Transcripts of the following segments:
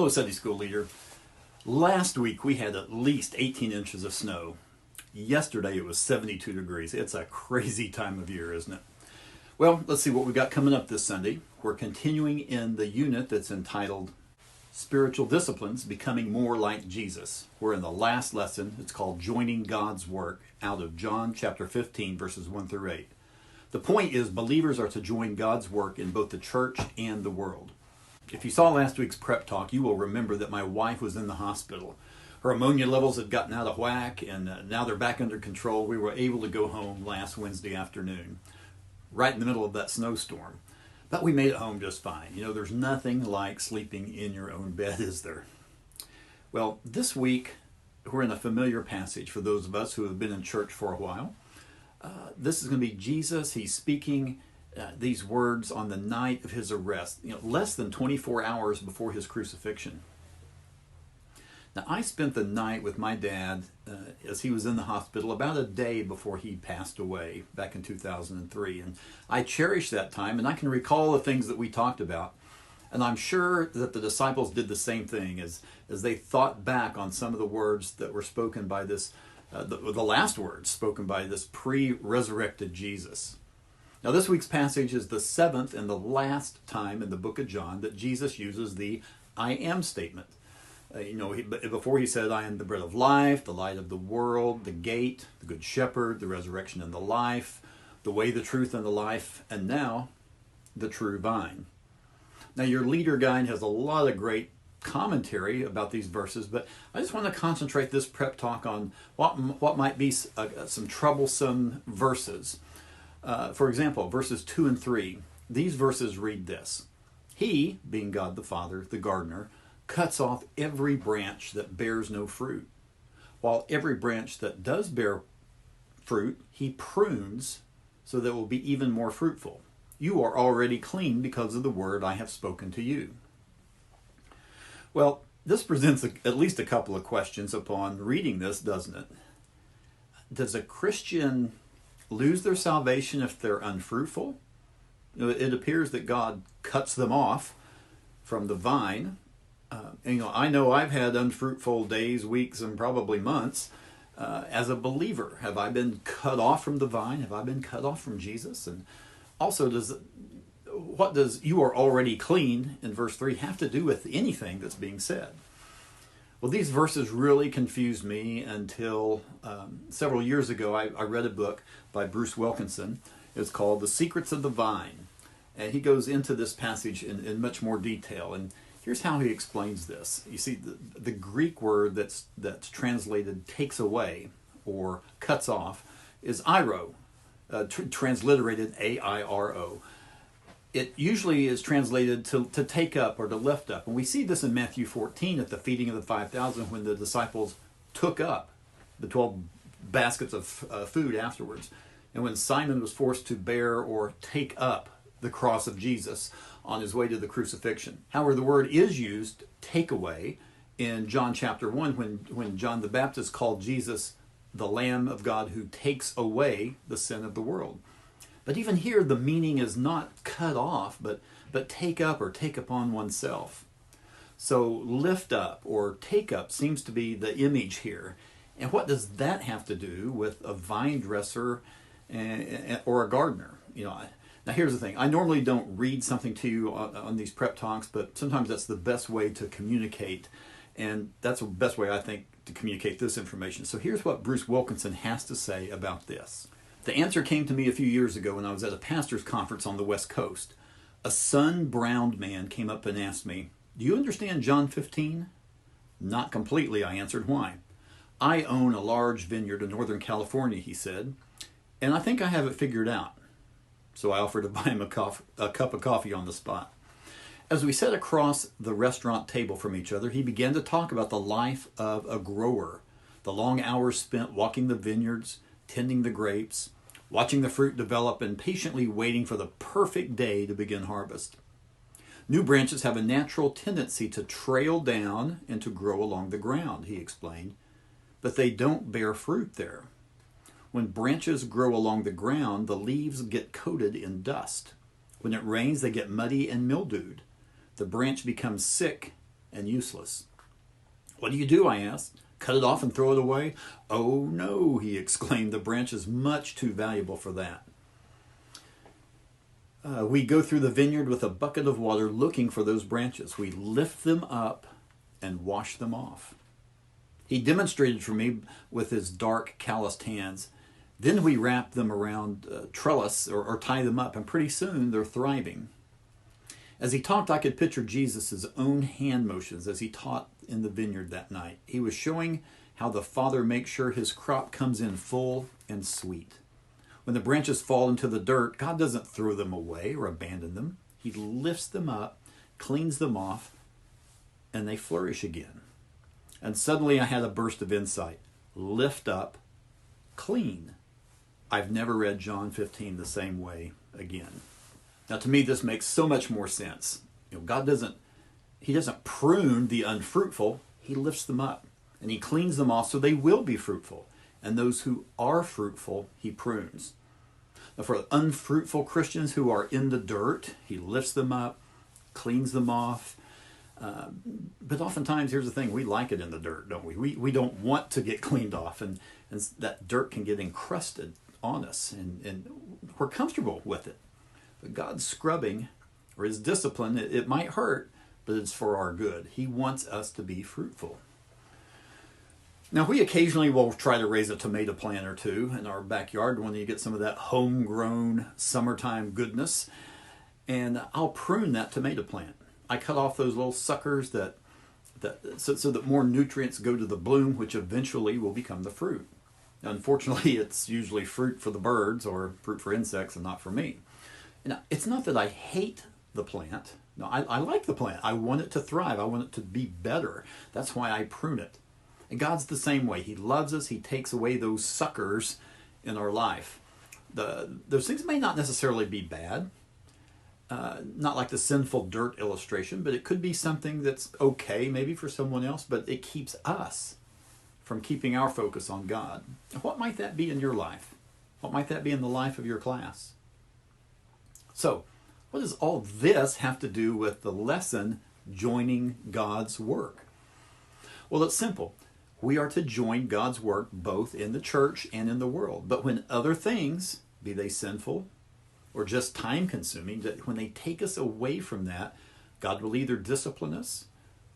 Hello, Sunday school leader. Last week we had at least 18 inches of snow. Yesterday it was 72 degrees. It's a crazy time of year, isn't it? Well, let's see what we got coming up this Sunday. We're continuing in the unit that's entitled Spiritual Disciplines, Becoming More Like Jesus. We're in the last lesson. It's called Joining God's Work, out of John chapter 15, verses 1 through 8. The point is believers are to join God's work in both the church and the world. If you saw last week's prep talk, you will remember that my wife was in the hospital. Her ammonia levels had gotten out of whack, and now they're back under control. We were able to go home last Wednesday afternoon, right in the middle of that snowstorm. But we made it home just fine. You know, there's nothing like sleeping in your own bed, is there? Well, this week, we're in a familiar passage for those of us who have been in church for a while. This is going to be Jesus. He's speaking these words on the night of his arrest, less than 24 hours before his crucifixion. Now, I spent the night with my dad as he was in the hospital about a day before he passed away back in 2003. And I cherish that time, and I can recall the things that we talked about. And I'm sure that the disciples did the same thing as they thought back on some of the words that were spoken by this, the last words spoken by this pre-resurrected Jesus. Now, this week's passage is the seventh and the last time in the book of John that Jesus uses the I am statement. Before he said, I am the bread of life, the light of the world, the gate, the good shepherd, the resurrection and the life, the way, the truth, and the life, and now the true vine. Now, your leader guide has a lot of great commentary about these verses, but I just want to concentrate this prep talk on what might be some troublesome verses. For example, verses 2 and 3, these verses read this. He, being God the Father, the gardener, cuts off every branch that bears no fruit, while every branch that does bear fruit, he prunes so that it will be even more fruitful. You are already clean because of the word I have spoken to you. Well, this presents at least a couple of questions upon reading this, doesn't it? Does a Christian lose their salvation if they're unfruitful? It appears that God cuts them off from the vine. I know I've had unfruitful days, weeks, and probably months as a believer. Have I been cut off from the vine? Have I been cut off from Jesus? And also, what does you are already clean in verse 3 have to do with anything that's being said? Well, these verses really confused me until several years ago I read a book by Bruce Wilkinson. It's called The Secrets of the Vine. And he goes into this passage in much more detail. And here's how he explains this. You see, the Greek word that's translated takes away or cuts off is airo, transliterated A-I-R-O. It usually is translated to take up or to lift up. And we see this in Matthew 14 at the feeding of the 5,000 when the disciples took up the 12 baskets of food afterwards. And when Simon was forced to bear or take up the cross of Jesus on his way to the crucifixion. However, the word is used, take away, in John chapter 1 when John the Baptist called Jesus the Lamb of God who takes away the sin of the world. But even here, the meaning is not cut off, but take up or take upon oneself. So lift up or take up seems to be the image here. And what does that have to do with a vine dresser or a gardener? Now here's the thing. I normally don't read something to you on these prep talks, but sometimes that's the best way to communicate. And that's the best way, I think, to communicate this information. So here's what Bruce Wilkinson has to say about this. The answer came to me a few years ago when I was at a pastor's conference on the West Coast. A sun-browned man came up and asked me, "Do you understand John 15? "Not completely," I answered. "Why?" "I own a large vineyard in Northern California," he said, "and I think I have it figured out." So I offered to buy him a cup of coffee on the spot. As we sat across the restaurant table from each other, he began to talk about the life of a grower, the long hours spent walking the vineyards, tending the grapes, watching the fruit develop, and patiently waiting for the perfect day to begin harvest. New branches have a natural tendency to trail down and to grow along the ground, he explained, but they don't bear fruit there. When branches grow along the ground, the leaves get coated in dust. When it rains, they get muddy and mildewed. The branch becomes sick and useless. What do you do, I asked? Cut it off and throw it away? Oh no, he exclaimed, the branch is much too valuable for that. We go through the vineyard with a bucket of water looking for those branches. We lift them up and wash them off. He demonstrated for me with his dark, calloused hands. Then we wrap them around trellis or tie them up, and pretty soon they're thriving. As he talked, I could picture Jesus' own hand motions as he taught in the vineyard that night. He was showing how the Father makes sure his crop comes in full and sweet. When the branches fall into the dirt, God doesn't throw them away or abandon them. He lifts them up, cleans them off, and they flourish again. And suddenly I had a burst of insight. Lift up, clean. I've never read John 15 the same way again. Now, to me, this makes so much more sense. God doesn't prune the unfruitful. He lifts them up and he cleans them off so they will be fruitful. And those who are fruitful, he prunes. Now, for unfruitful Christians who are in the dirt, he lifts them up, cleans them off. But oftentimes, here's the thing, we like it in the dirt, don't we? We don't want to get cleaned off, and that dirt can get encrusted on us, and we're comfortable with it. But God's scrubbing, or his discipline, it might hurt, but it's for our good. He wants us to be fruitful. Now, we occasionally will try to raise a tomato plant or two in our backyard when you get some of that homegrown summertime goodness, and I'll prune that tomato plant. I cut off those little suckers so that more nutrients go to the bloom, which eventually will become the fruit. Now, unfortunately, it's usually fruit for the birds or fruit for insects and not for me. Now, it's not that I hate the plant. No, I like the plant. I want it to thrive. I want it to be better. That's why I prune it. And God's the same way. He loves us. He takes away those suckers in our life. Those things may not necessarily be bad. Not like the sinful dirt illustration, but it could be something that's okay maybe for someone else, but it keeps us from keeping our focus on God. What might that be in your life? What might that be in the life of your class? So, what does all this have to do with the lesson, joining God's work? Well, it's simple. We are to join God's work both in the church and in the world. But when other things, be they sinful or just time-consuming, that when they take us away from that, God will either discipline us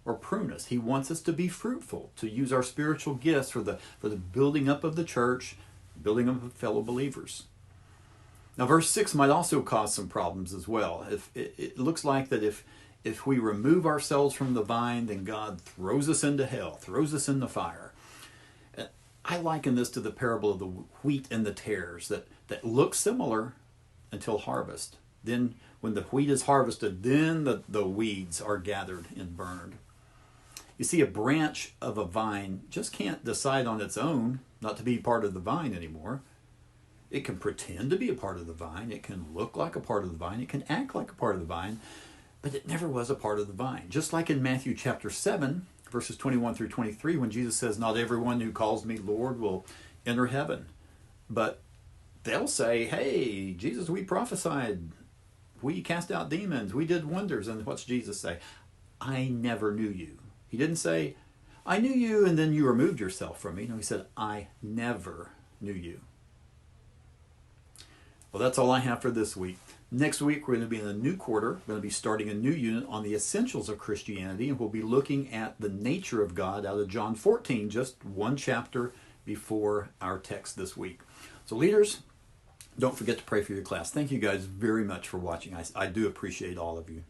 or prune us. He wants us to be fruitful, to use our spiritual gifts for the building up of the church, building up of fellow believers. Now, verse 6 might also cause some problems as well. It looks like that if we remove ourselves from the vine, then God throws us into hell, throws us into fire. I liken this to the parable of the wheat and the tares that look similar until harvest. Then when the wheat is harvested, then the weeds are gathered and burned. You see, a branch of a vine just can't decide on its own not to be part of the vine anymore. It can pretend to be a part of the vine. It can look like a part of the vine. It can act like a part of the vine. But it never was a part of the vine. Just like in Matthew chapter 7, verses 21 through 23, when Jesus says, not everyone who calls me Lord will enter heaven. But they'll say, hey, Jesus, we prophesied. We cast out demons. We did wonders. And what's Jesus say? I never knew you. He didn't say, I knew you and then you removed yourself from me. No, he said, I never knew you. Well, that's all I have for this week. Next week, we're going to be in a new quarter. We're going to be starting a new unit on the essentials of Christianity, and we'll be looking at the nature of God out of John 14, just one chapter before our text this week. So leaders, don't forget to pray for your class. Thank you guys very much for watching. I do appreciate all of you.